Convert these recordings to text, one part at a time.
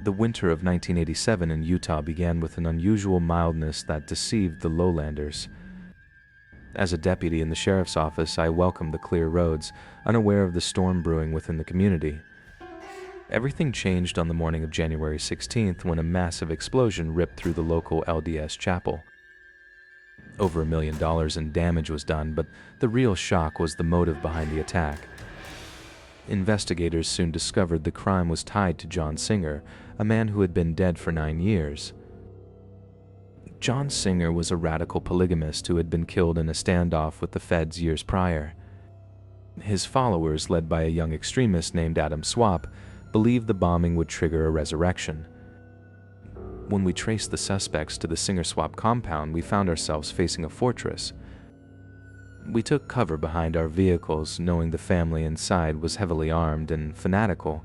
The winter of 1987 in Utah began with an unusual mildness that deceived the lowlanders. As a deputy in the sheriff's office, I welcomed the clear roads, unaware of the storm brewing within the community. Everything changed on the morning of January 16th when a massive explosion ripped through the local LDS chapel. Over $1 million in damage was done, but the real shock was the motive behind the attack. Investigators soon discovered the crime was tied to John Singer, a man who had been dead for 9 years. John Singer was a radical polygamist who had been killed in a standoff with the feds years prior. His followers, led by a young extremist named Adam Swap, believed the bombing would trigger a resurrection. When we traced the suspects to the Singer-Swap compound, we found ourselves facing a fortress. We took cover behind our vehicles, knowing the family inside was heavily armed and fanatical.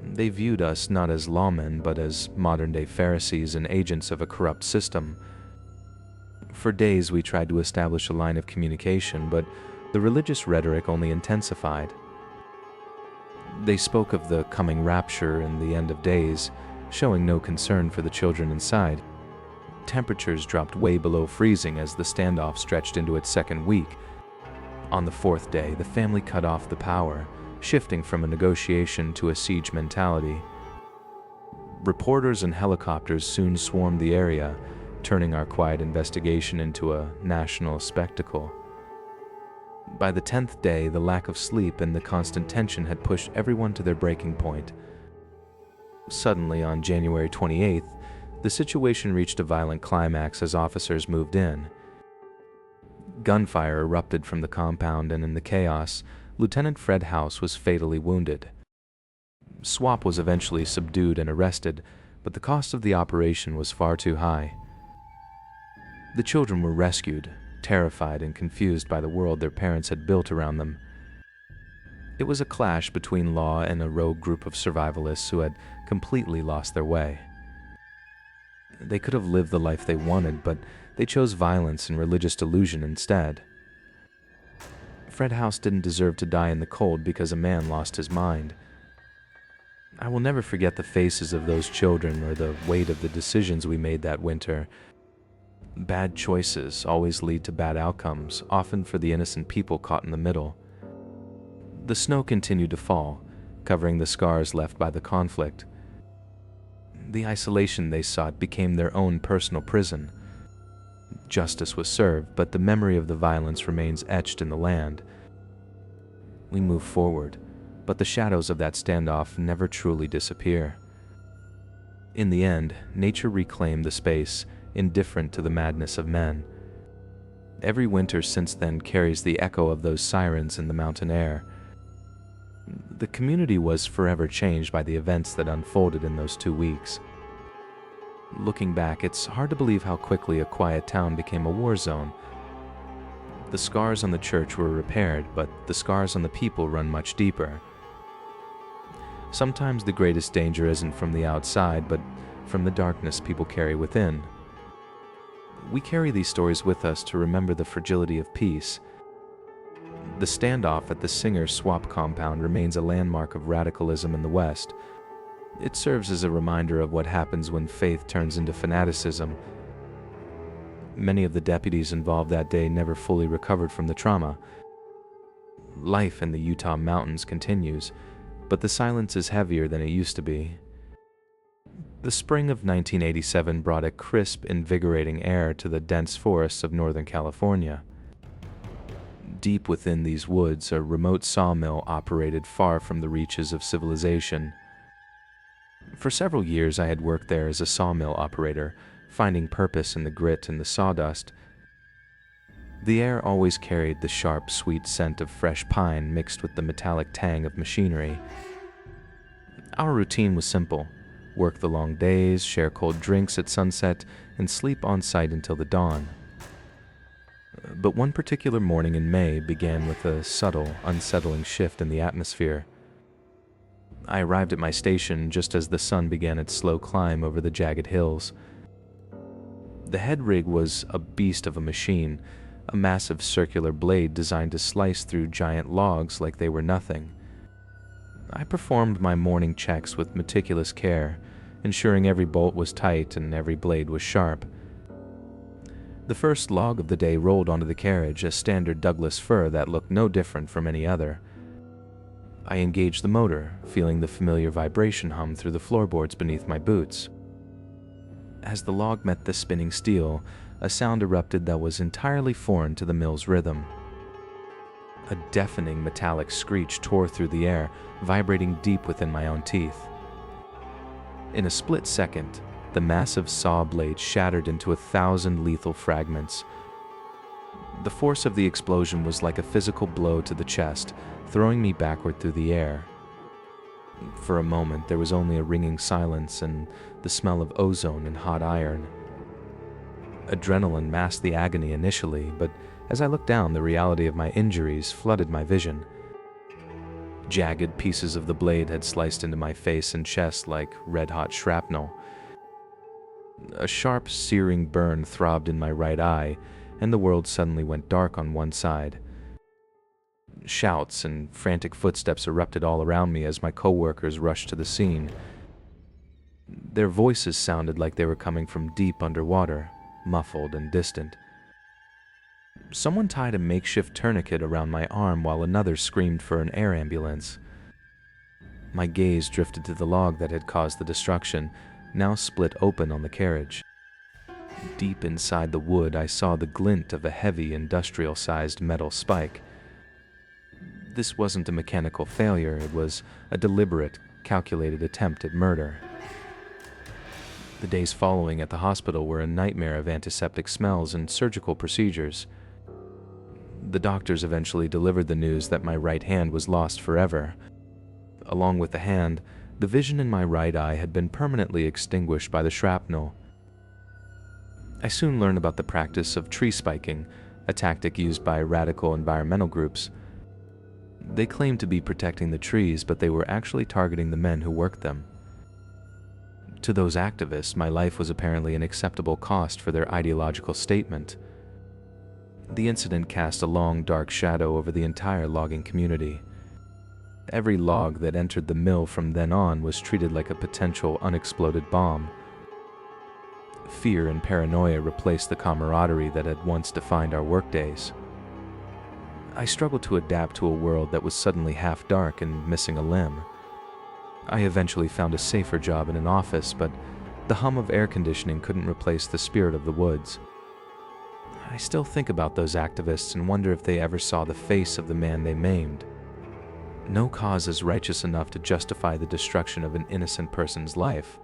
They viewed us not as lawmen, but as modern-day Pharisees and agents of a corrupt system. For days we tried to establish a line of communication, but the religious rhetoric only intensified. They spoke of the coming rapture and the end of days, showing no concern for the children inside. Temperatures dropped way below freezing as the standoff stretched into its second week. On the fourth day, the family cut off the power, shifting from a negotiation to a siege mentality. Reporters and helicopters soon swarmed the area, turning our quiet investigation into a national spectacle. By the 10th day, the lack of sleep and the constant tension had pushed everyone to their breaking point. Suddenly, on January 28th, the situation reached a violent climax as officers moved in. Gunfire erupted from the compound, and in the chaos, Lieutenant Fred House was fatally wounded. Swap was eventually subdued and arrested, but the cost of the operation was far too high. The children were rescued, terrified and confused by the world their parents had built around them. It was a clash between law and a rogue group of survivalists who had completely lost their way. They could have lived the life they wanted, but they chose violence and religious delusion instead. Fred House didn't deserve to die in the cold because a man lost his mind. I will never forget the faces of those children or the weight of the decisions we made that winter. Bad choices always lead to bad outcomes, often for the innocent people caught in the middle. The snow continued to fall, covering the scars left by the conflict. The isolation they sought became their own personal prison. Justice was served, but the memory of the violence remains etched in the land. We move forward, but the shadows of that standoff never truly disappear. In the end, nature reclaimed the space, indifferent to the madness of men. Every winter since then carries the echo of those sirens in the mountain air. The community was forever changed by the events that unfolded in those 2 weeks. Looking back, it's hard to believe how quickly a quiet town became a war zone. The scars on the church were repaired, but the scars on the people run much deeper. Sometimes the greatest danger isn't from the outside, but from the darkness people carry within. We carry these stories with us to remember the fragility of peace. The standoff at the Singer-Swap compound remains a landmark of radicalism in the West. It serves as a reminder of what happens when faith turns into fanaticism. Many of the deputies involved that day never fully recovered from the trauma. Life in the Utah mountains continues, but the silence is heavier than it used to be. The spring of 1987 brought a crisp, invigorating air to the dense forests of Northern California. Deep within these woods, a remote sawmill operated far from the reaches of civilization. For several years, I had worked there as a sawmill operator, finding purpose in the grit and the sawdust. The air always carried the sharp, sweet scent of fresh pine mixed with the metallic tang of machinery. Our routine was simple: work the long days, share cold drinks at sunset, and sleep on site until the dawn. But one particular morning in May began with a subtle, unsettling shift in the atmosphere. I arrived at my station just as the sun began its slow climb over the jagged hills. The head rig was a beast of a machine, a massive circular blade designed to slice through giant logs like they were nothing. I performed my morning checks with meticulous care, ensuring every bolt was tight and every blade was sharp. The first log of the day rolled onto the carriage, a standard Douglas fir that looked no different from any other. I engaged the motor, feeling the familiar vibration hum through the floorboards beneath my boots. As the log met the spinning steel, a sound erupted that was entirely foreign to the mill's rhythm. A deafening metallic screech tore through the air, vibrating deep within my own teeth. In a split second, the massive saw blade shattered into 1,000 lethal fragments. The force of the explosion was like a physical blow to the chest, throwing me backward through the air. For a moment, there was only a ringing silence and the smell of ozone and hot iron. Adrenaline masked the agony initially, but as I looked down, the reality of my injuries flooded my vision. Jagged pieces of the blade had sliced into my face and chest like red-hot shrapnel. A sharp, searing burn throbbed in my right eye, and the world suddenly went dark on one side. Shouts and frantic footsteps erupted all around me as my coworkers rushed to the scene. Their voices sounded like they were coming from deep underwater, muffled and distant. Someone tied a makeshift tourniquet around my arm while another screamed for an air ambulance. My gaze drifted to the log that had caused the destruction, now split open on the carriage. Deep inside the wood, I saw the glint of a heavy, industrial-sized metal spike. This wasn't a mechanical failure, it was a deliberate, calculated attempt at murder. The days following at the hospital were a nightmare of antiseptic smells and surgical procedures. The doctors eventually delivered the news that my right hand was lost forever. Along with the hand, the vision in my right eye had been permanently extinguished by the shrapnel. I soon learned about the practice of tree spiking, a tactic used by radical environmental groups. They claimed to be protecting the trees, but they were actually targeting the men who worked them. To those activists, my life was apparently an acceptable cost for their ideological statement. The incident cast a long, dark shadow over the entire logging community. Every log that entered the mill from then on was treated like a potential unexploded bomb. Fear and paranoia replaced the camaraderie that had once defined our workdays. I struggled to adapt to a world that was suddenly half dark and missing a limb. I eventually found a safer job in an office, but the hum of air conditioning couldn't replace the spirit of the woods. I still think about those activists and wonder if they ever saw the face of the man they maimed. No cause is righteous enough to justify the destruction of an innocent person's life.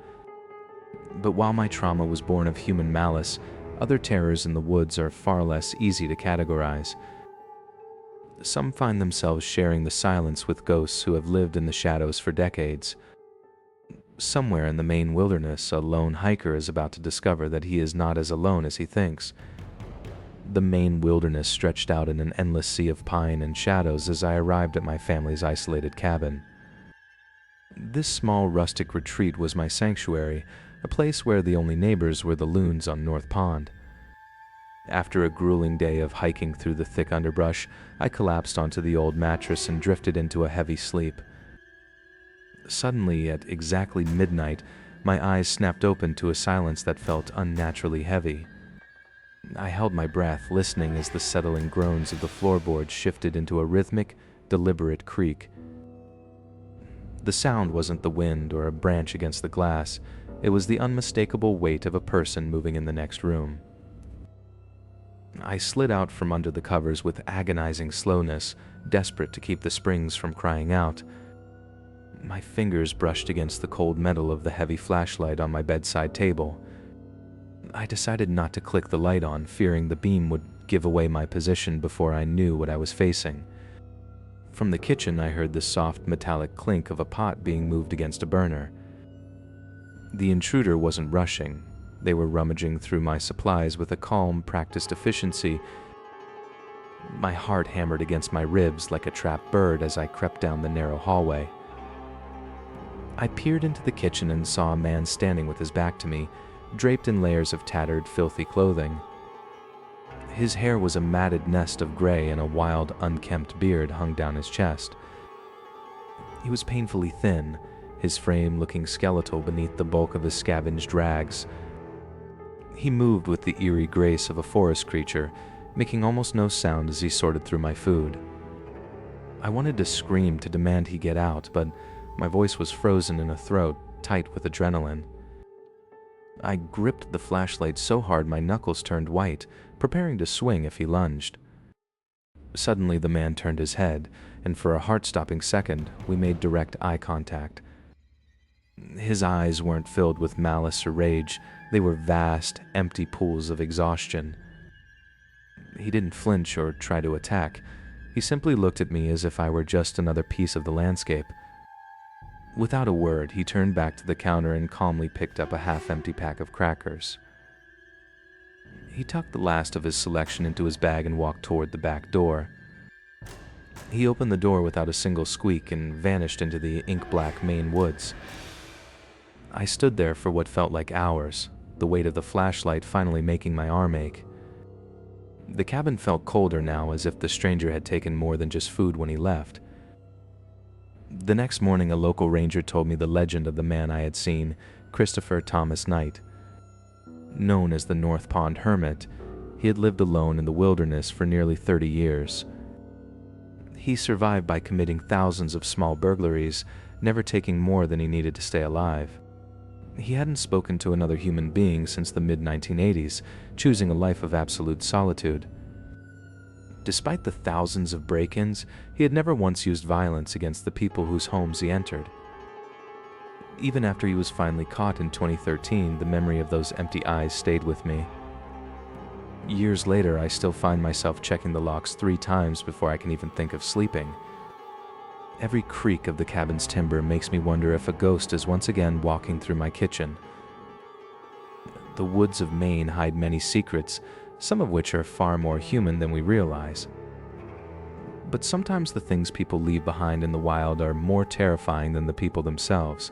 But while my trauma was born of human malice, other terrors in the woods are far less easy to categorize. Some find themselves sharing the silence with ghosts who have lived in the shadows for decades. Somewhere in the Maine wilderness, a lone hiker is about to discover that he is not as alone as he thinks. The Maine wilderness stretched out in an endless sea of pine and shadows as I arrived at my family's isolated cabin. This small rustic retreat was my sanctuary, a place where the only neighbors were the loons on North Pond. After a grueling day of hiking through the thick underbrush, I collapsed onto the old mattress and drifted into a heavy sleep. Suddenly, at exactly midnight, my eyes snapped open to a silence that felt unnaturally heavy. I held my breath, listening as the settling groans of the floorboards shifted into a rhythmic, deliberate creak. The sound wasn't the wind or a branch against the glass. It was the unmistakable weight of a person moving in the next room. I slid out from under the covers with agonizing slowness, desperate to keep the springs from crying out. My fingers brushed against the cold metal of the heavy flashlight on my bedside table. I decided not to click the light on, fearing the beam would give away my position before I knew what I was facing. From the kitchen, I heard the soft metallic clink of a pot being moved against a burner. The intruder wasn't rushing. They were rummaging through my supplies with a calm, practiced efficiency. My heart hammered against my ribs like a trapped bird as I crept down the narrow hallway. I peered into the kitchen and saw a man standing with his back to me, draped in layers of tattered, filthy clothing. His hair was a matted nest of gray and a wild, unkempt beard hung down his chest. He was painfully thin, his frame looking skeletal beneath the bulk of his scavenged rags. He moved with the eerie grace of a forest creature, making almost no sound as he sorted through my food. I wanted to scream to demand he get out, but my voice was frozen in a throat, tight with adrenaline. I gripped the flashlight so hard my knuckles turned white, preparing to swing if he lunged. Suddenly the man turned his head, and for a heart-stopping second, we made direct eye contact. His eyes weren't filled with malice or rage, they were vast, empty pools of exhaustion. He didn't flinch or try to attack. He simply looked at me as if I were just another piece of the landscape. Without a word, he turned back to the counter and calmly picked up a half-empty pack of crackers. He tucked the last of his selection into his bag and walked toward the back door. He opened the door without a single squeak and vanished into the ink-black Maine woods. I stood there for what felt like hours, the weight of the flashlight finally making my arm ache. The cabin felt colder now, as if the stranger had taken more than just food when he left. The next morning, a local ranger told me the legend of the man I had seen, Christopher Thomas Knight. Known as the North Pond Hermit, he had lived alone in the wilderness for nearly 30 years. He survived by committing thousands of small burglaries, never taking more than he needed to stay alive. He hadn't spoken to another human being since the mid-1980s, choosing a life of absolute solitude. Despite the thousands of break-ins, he had never once used violence against the people whose homes he entered. Even after he was finally caught in 2013, the memory of those empty eyes stayed with me. Years later, I still find myself checking the locks 3 times before I can even think of sleeping. Every creak of the cabin's timber makes me wonder if a ghost is once again walking through my kitchen. The woods of Maine hide many secrets, some of which are far more human than we realize. But sometimes the things people leave behind in the wild are more terrifying than the people themselves.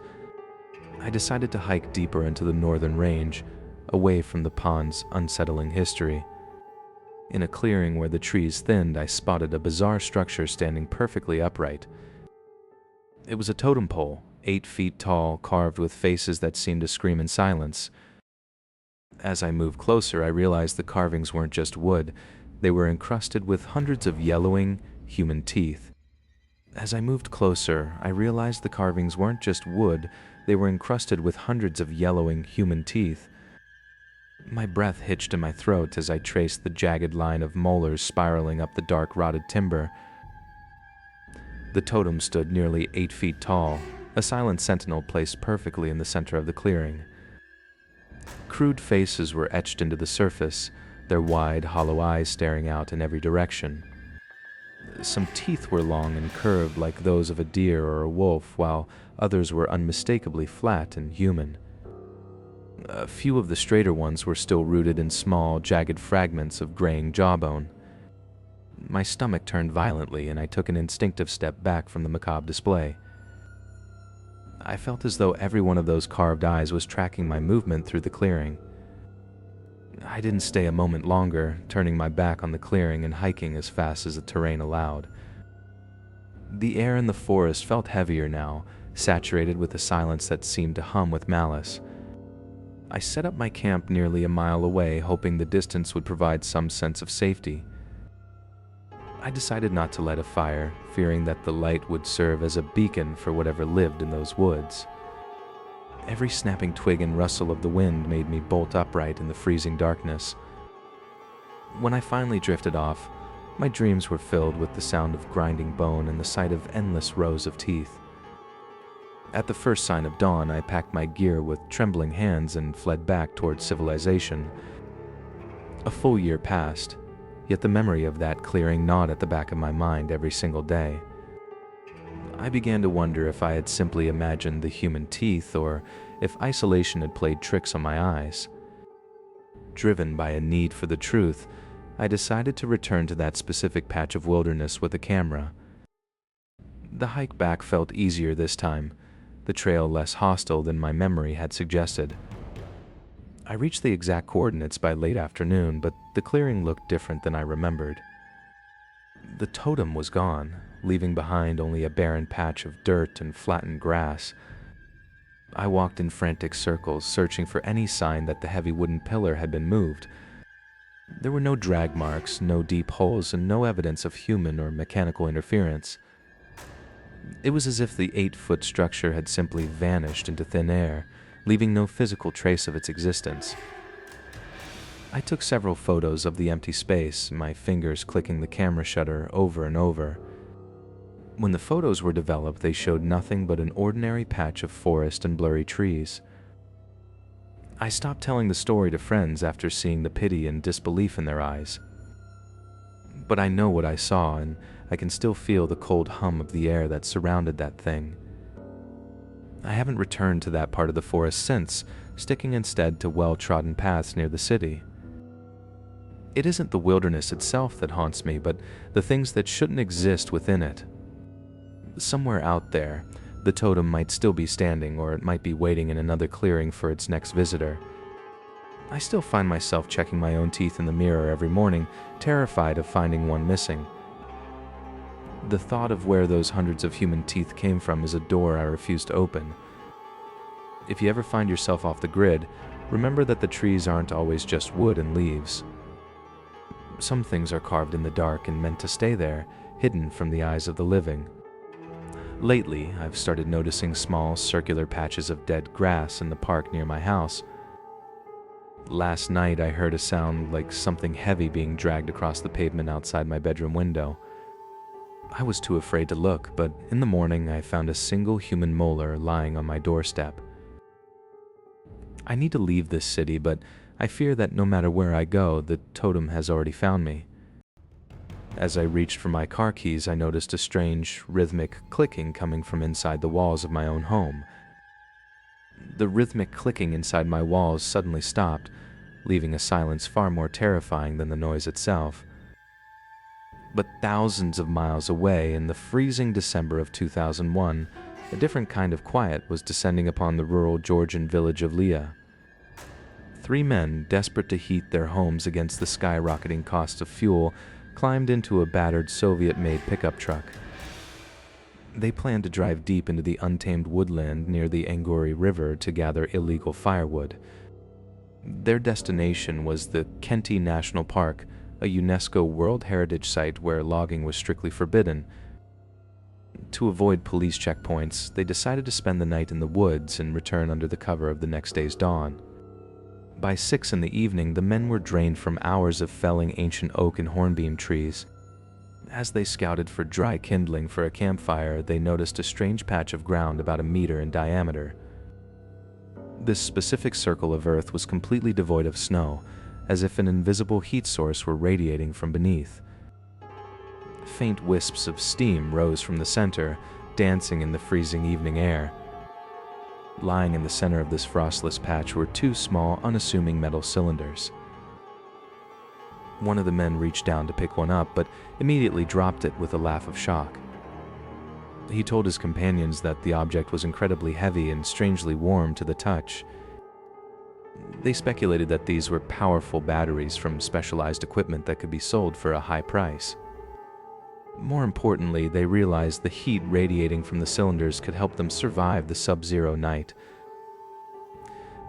I decided to hike deeper into the northern range, away from the pond's unsettling history. In a clearing where the trees thinned, I spotted a bizarre structure standing perfectly upright. It was a totem pole, 8 feet tall, carved with faces that seemed to scream in silence. As I moved closer, I realized the carvings weren't just wood. They were encrusted with hundreds of yellowing, human teeth. As I moved closer, I realized the carvings weren't just wood, they were encrusted with hundreds of yellowing, human teeth. My breath hitched in my throat as I traced the jagged line of molars spiraling up the dark, rotted timber. The totem stood nearly 8 feet tall, a silent sentinel placed perfectly in the center of the clearing. Crude faces were etched into the surface, their wide, hollow eyes staring out in every direction. Some teeth were long and curved like those of a deer or a wolf, while others were unmistakably flat and human. A few of the straighter ones were still rooted in small, jagged fragments of graying jawbone. My stomach turned violently, and I took an instinctive step back from the macabre display. I felt as though every one of those carved eyes was tracking my movement through the clearing. I didn't stay a moment longer, turning my back on the clearing and hiking as fast as the terrain allowed. The air in the forest felt heavier now, saturated with a silence that seemed to hum with malice. I set up my camp nearly a mile away, hoping the distance would provide some sense of safety. I decided not to light a fire, fearing that the light would serve as a beacon for whatever lived in those woods. Every snapping twig and rustle of the wind made me bolt upright in the freezing darkness. When I finally drifted off, my dreams were filled with the sound of grinding bone and the sight of endless rows of teeth. At the first sign of dawn, I packed my gear with trembling hands and fled back towards civilization. A full year passed, yet the memory of that clearing gnawed at the back of my mind every single day. I began to wonder if I had simply imagined the human teeth or if isolation had played tricks on my eyes. Driven by a need for the truth, I decided to return to that specific patch of wilderness with a camera. The hike back felt easier this time, the trail less hostile than my memory had suggested. I reached the exact coordinates by late afternoon, but the clearing looked different than I remembered. The totem was gone, leaving behind only a barren patch of dirt and flattened grass. I walked in frantic circles, searching for any sign that the heavy wooden pillar had been moved. There were no drag marks, no deep holes, and no evidence of human or mechanical interference. It was as if the 8-foot structure had simply vanished into thin air, leaving no physical trace of its existence. I took several photos of the empty space, my fingers clicking the camera shutter over and over. When the photos were developed, they showed nothing but an ordinary patch of forest and blurry trees. I stopped telling the story to friends after seeing the pity and disbelief in their eyes. But I know what I saw, and I can still feel the cold hum of the air that surrounded that thing. I haven't returned to that part of the forest since, sticking instead to well-trodden paths near the city. It isn't the wilderness itself that haunts me, but the things that shouldn't exist within it. Somewhere out there, the totem might still be standing, or it might be waiting in another clearing for its next visitor. I still find myself checking my own teeth in the mirror every morning, terrified of finding one missing. The thought of where those hundreds of human teeth came from is a door I refuse to open. If you ever find yourself off the grid, remember that the trees aren't always just wood and leaves. Some things are carved in the dark and meant to stay there, hidden from the eyes of the living. Lately, I've started noticing small, circular patches of dead grass in the park near my house. Last night, I heard a sound like something heavy being dragged across the pavement outside my bedroom window. I was too afraid to look, but in the morning, I found a single human molar lying on my doorstep. I need to leave this city, but I fear that no matter where I go, the totem has already found me. As I reached for my car keys, I noticed a strange, rhythmic clicking coming from inside the walls of my own home. The rhythmic clicking inside my walls suddenly stopped, leaving a silence far more terrifying than the noise itself. But thousands of miles away, in the freezing December of 2001, a different kind of quiet was descending upon the rural Georgian village of Leah. 3 men, desperate to heat their homes against the skyrocketing cost of fuel, climbed into a battered Soviet-made pickup truck. They planned to drive deep into the untamed woodland near the Angori River to gather illegal firewood. Their destination was the Kenti National Park, a UNESCO World Heritage Site where logging was strictly forbidden. To avoid police checkpoints, they decided to spend the night in the woods and return under the cover of the next day's dawn. By 6 in the evening, the men were drained from hours of felling ancient oak and hornbeam trees. As they scouted for dry kindling for a campfire, they noticed a strange patch of ground about 1 meter in diameter. This specific circle of earth was completely devoid of snow, as if an invisible heat source were radiating from beneath. Faint wisps of steam rose from the center, dancing in the freezing evening air. Lying in the center of this frostless patch were 2 small, unassuming metal cylinders. One of the men reached down to pick one up, but immediately dropped it with a laugh of shock. He told his companions that the object was incredibly heavy and strangely warm to the touch. They speculated that these were powerful batteries from specialized equipment that could be sold for a high price. More importantly, they realized the heat radiating from the cylinders could help them survive the sub-zero night.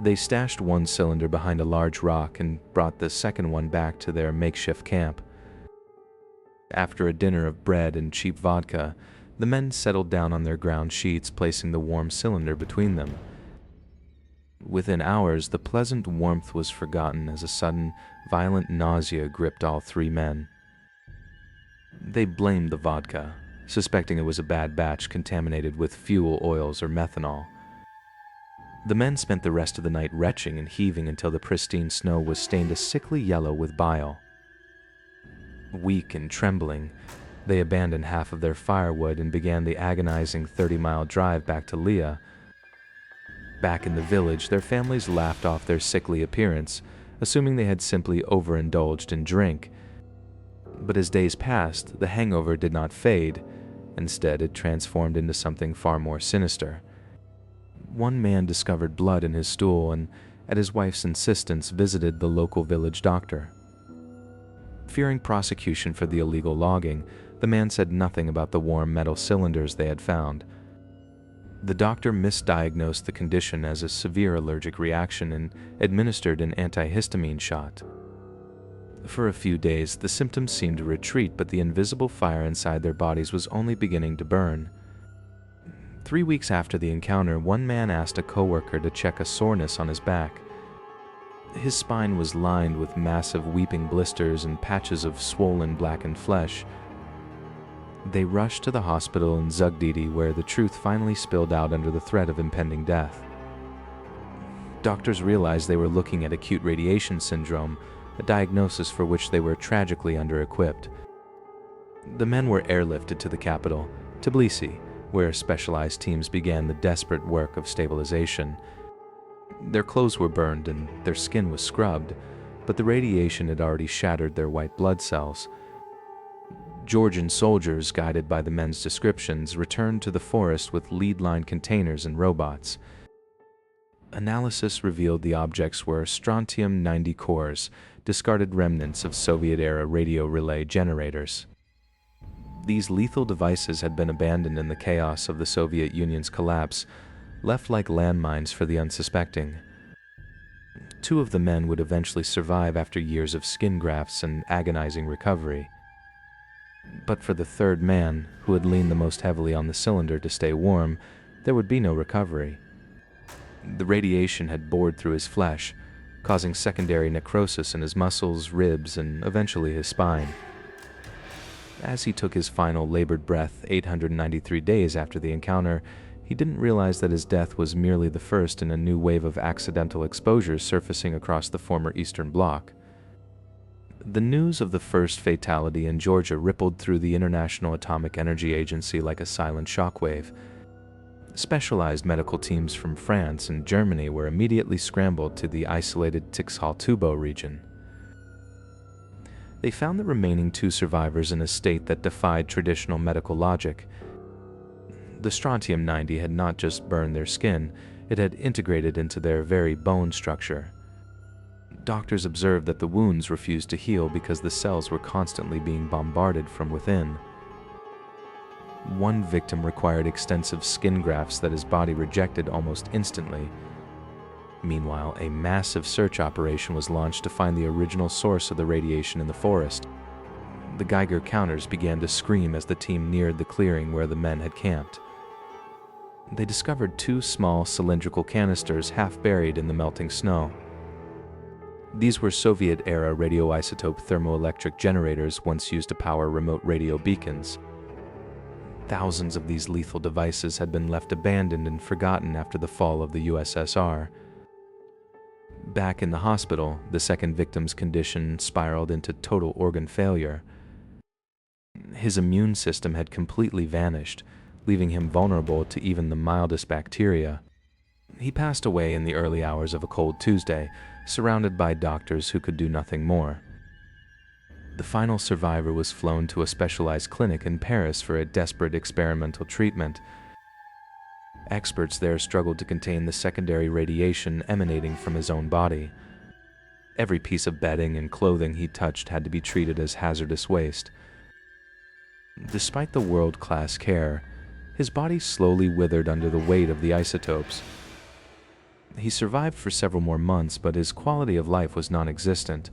They stashed one cylinder behind a large rock and brought the second one back to their makeshift camp. After a dinner of bread and cheap vodka, the men settled down on their ground sheets, placing the warm cylinder between them. Within hours, the pleasant warmth was forgotten as a sudden, violent nausea gripped all 3 men. They blamed the vodka, suspecting it was a bad batch contaminated with fuel oils or methanol. The men spent the rest of the night retching and heaving until the pristine snow was stained a sickly yellow with bile. Weak and trembling, they abandoned half of their firewood and began the agonizing 30-mile drive back to Leah. Back in the village, their families laughed off their sickly appearance, assuming they had simply overindulged in drink. But as days passed, the hangover did not fade. Instead, it transformed into something far more sinister. One man discovered blood in his stool and, at his wife's insistence, visited the local village doctor. Fearing prosecution for the illegal logging, The man said nothing about the warm metal cylinders they had found. The doctor misdiagnosed the condition as a severe allergic reaction and administered an antihistamine shot. For a few days, the symptoms seemed to retreat, but the invisible fire inside their bodies was only beginning to burn. 3 weeks after the encounter, one man asked a coworker to check a soreness on his back. His spine was lined with massive weeping blisters and patches of swollen blackened flesh. They rushed to the hospital in Zugdidi, where the truth finally spilled out under the threat of impending death. Doctors realized they were looking at acute radiation syndrome, a diagnosis for which they were tragically under-equipped. The men were airlifted to the capital, Tbilisi, where specialized teams began the desperate work of stabilization. Their clothes were burned and their skin was scrubbed, but the radiation had already shattered their white blood cells. Georgian soldiers, guided by the men's descriptions, returned to the forest with lead-lined containers and robots. Analysis revealed the objects were strontium-90 cores, discarded remnants of Soviet-era radio relay generators. These lethal devices had been abandoned in the chaos of the Soviet Union's collapse, left like landmines for the unsuspecting. 2 of the men would eventually survive after years of skin grafts and agonizing recovery. But for the 3rd man, who had leaned the most heavily on the cylinder to stay warm, there would be no recovery. The radiation had bored through his flesh, causing secondary necrosis in his muscles, ribs, and eventually his spine. As he took his final labored breath 893 days after the encounter, he didn't realize that his death was merely the first in a new wave of accidental exposures surfacing across the former Eastern Bloc. The news of the first fatality in Georgia rippled through the International Atomic Energy Agency like a silent shockwave. Specialized medical teams from France and Germany were immediately scrambled to the isolated Tixhal-Tubo region. They found the remaining 2 survivors in a state that defied traditional medical logic. The strontium-90 had not just burned their skin, it had integrated into their very bone structure. Doctors observed that the wounds refused to heal because the cells were constantly being bombarded from within. One victim required extensive skin grafts that his body rejected almost instantly. Meanwhile, a massive search operation was launched to find the original source of the radiation in the forest. The Geiger counters began to scream as the team neared the clearing where the men had camped. They discovered 2 small cylindrical canisters half buried in the melting snow. These were Soviet-era radioisotope thermoelectric generators once used to power remote radio beacons. Thousands of these lethal devices had been left abandoned and forgotten after the fall of the USSR. Back in the hospital, the 2nd victim's condition spiraled into total organ failure. His immune system had completely vanished, leaving him vulnerable to even the mildest bacteria. He passed away in the early hours of a cold Tuesday, surrounded by doctors who could do nothing more. The final survivor was flown to a specialized clinic in Paris for a desperate experimental treatment. Experts there struggled to contain the secondary radiation emanating from his own body. Every piece of bedding and clothing he touched had to be treated as hazardous waste. Despite the world-class care, his body slowly withered under the weight of the isotopes. He survived for several more months, but his quality of life was non-existent.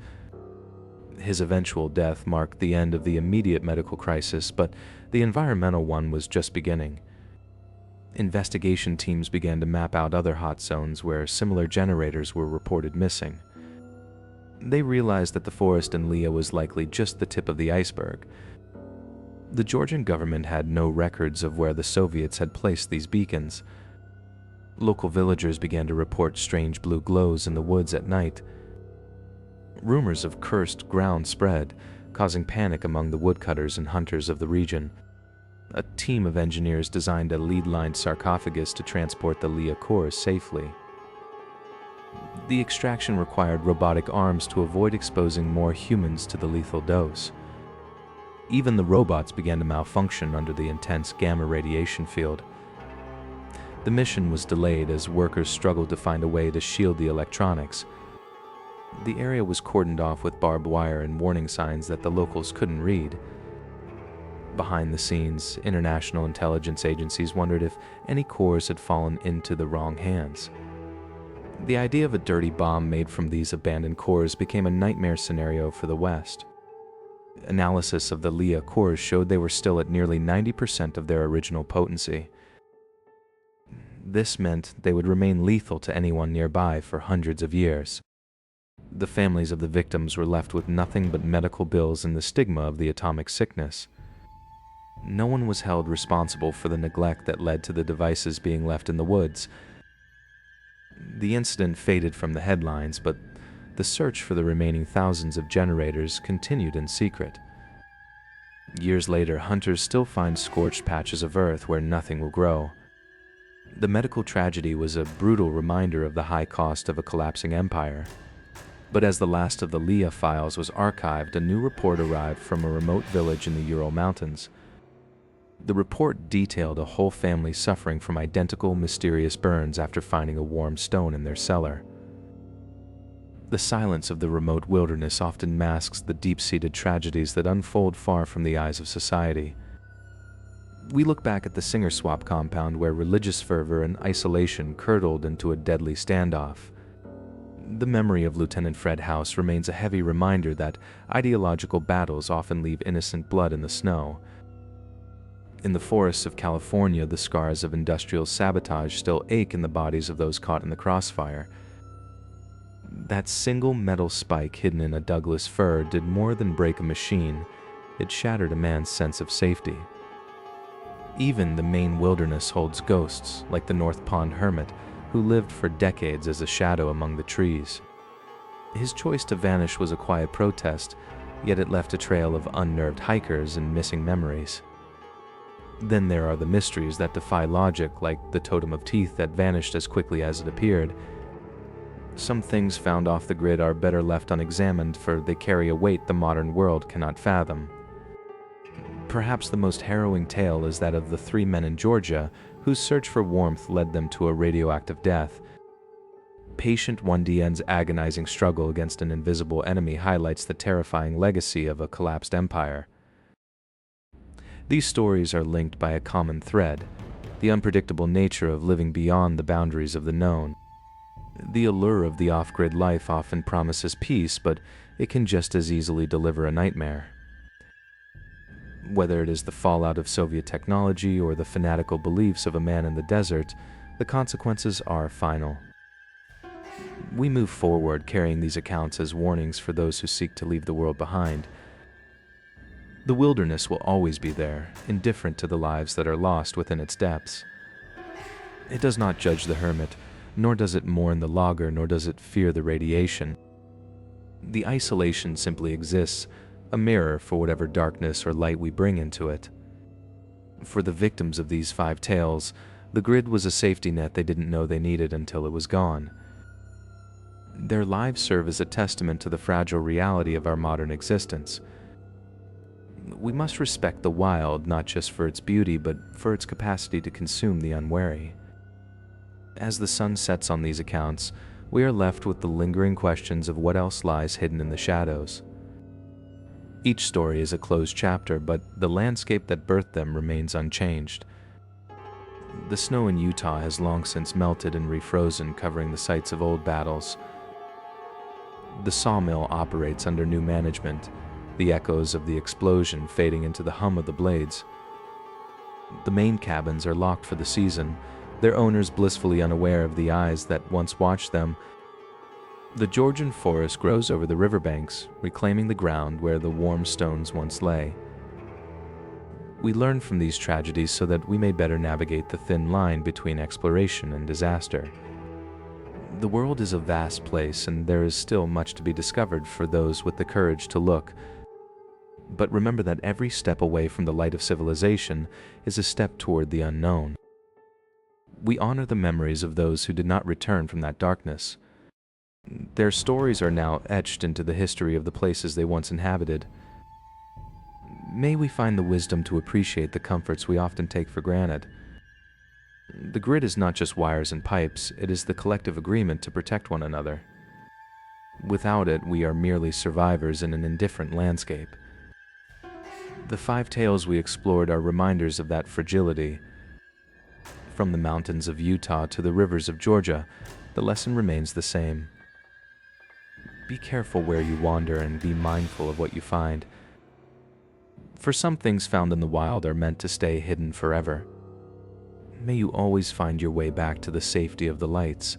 His eventual death marked the end of the immediate medical crisis, but the environmental one was just beginning. Investigation teams began to map out other hot zones where similar generators were reported missing. They realized that the forest in Leah was likely just the tip of the iceberg. The Georgian government had no records of where the Soviets had placed these beacons. Local villagers began to report strange blue glows in the woods at night. Rumors of cursed ground spread, causing panic among the woodcutters and hunters of the region. A team of engineers designed a lead-lined sarcophagus to transport the Leah cores safely. The extraction required robotic arms to avoid exposing more humans to the lethal dose. Even the robots began to malfunction under the intense gamma radiation field. The mission was delayed as workers struggled to find a way to shield the electronics. The area was cordoned off with barbed wire and warning signs that the locals couldn't read. Behind the scenes, international intelligence agencies wondered if any cores had fallen into the wrong hands. The idea of a dirty bomb made from these abandoned cores became a nightmare scenario for the West. Analysis of the Leah cores showed they were still at nearly 90% of their original potency. This meant they would remain lethal to anyone nearby for hundreds of years. The families of the victims were left with nothing but medical bills and the stigma of the atomic sickness. No one was held responsible for the neglect that led to the devices being left in the woods. The incident faded from the headlines, but the search for the remaining thousands of generators continued in secret. Years later, hunters still find scorched patches of earth where nothing will grow. The medical tragedy was a brutal reminder of the high cost of a collapsing empire. But as the last of the Leah files was archived, a new report arrived from a remote village in the Ural Mountains. The report detailed a whole family suffering from identical mysterious burns after finding a warm stone in their cellar. The silence of the remote wilderness often masks the deep-seated tragedies that unfold far from the eyes of society. We look back at the Singer Swap compound where religious fervor and isolation curdled into a deadly standoff. The memory of Lieutenant Fred House remains a heavy reminder that ideological battles often leave innocent blood in the snow. In the forests of California, the scars of industrial sabotage still ache in the bodies of those caught in the crossfire. That single metal spike hidden in a Douglas fir did more than break a machine. It shattered a man's sense of safety. Even the Maine wilderness holds ghosts, like the North Pond hermit, who lived for decades as a shadow among the trees. His choice to vanish was a quiet protest, yet it left a trail of unnerved hikers and missing memories. Then there are the mysteries that defy logic, like the totem of teeth that vanished as quickly as it appeared. Some things found off the grid are better left unexamined, for they carry a weight the modern world cannot fathom. Perhaps the most harrowing tale is that of the 3 men in Georgia whose search for warmth led them to a radioactive death. Patient 1DN's agonizing struggle against an invisible enemy highlights the terrifying legacy of a collapsed empire. These stories are linked by a common thread: the unpredictable nature of living beyond the boundaries of the known. The allure of the off-grid life often promises peace, but it can just as easily deliver a nightmare. Whether it is the fallout of Soviet technology or the fanatical beliefs of a man in the desert, the consequences are final. We move forward carrying these accounts as warnings for those who seek to leave the world behind. The wilderness will always be there, indifferent to the lives that are lost within its depths. It does not judge the hermit, nor does it mourn the logger, nor does it fear the radiation. The isolation simply exists, a mirror for whatever darkness or light we bring into it. For the victims of these 5 tales, the grid was a safety net they didn't know they needed until it was gone. Their lives serve as a testament to the fragile reality of our modern existence. We must respect the wild, not just for its beauty, but for its capacity to consume the unwary. As the sun sets on these accounts, we are left with the lingering questions of what else lies hidden in the shadows. Each story is a closed chapter, but the landscape that birthed them remains unchanged. The snow in Utah has long since melted and refrozen, covering the sites of old battles. The sawmill operates under new management, the echoes of the explosion fading into the hum of the blades. The main cabins are locked for the season, their owners blissfully unaware of the eyes that once watched them. The Georgian forest grows over the riverbanks, reclaiming the ground where the warm stones once lay. We learn from these tragedies so that we may better navigate the thin line between exploration and disaster. The world is a vast place, and there is still much to be discovered for those with the courage to look. But remember that every step away from the light of civilization is a step toward the unknown. We honor the memories of those who did not return from that darkness. Their stories are now etched into the history of the places they once inhabited. May we find the wisdom to appreciate the comforts we often take for granted. The grid is not just wires and pipes, it is the collective agreement to protect one another. Without it, we are merely survivors in an indifferent landscape. The 5 tales we explored are reminders of that fragility. From the mountains of Utah to the rivers of Georgia, the lesson remains the same. Be careful where you wander and be mindful of what you find. For some things found in the wild are meant to stay hidden forever. May you always find your way back to the safety of the lights,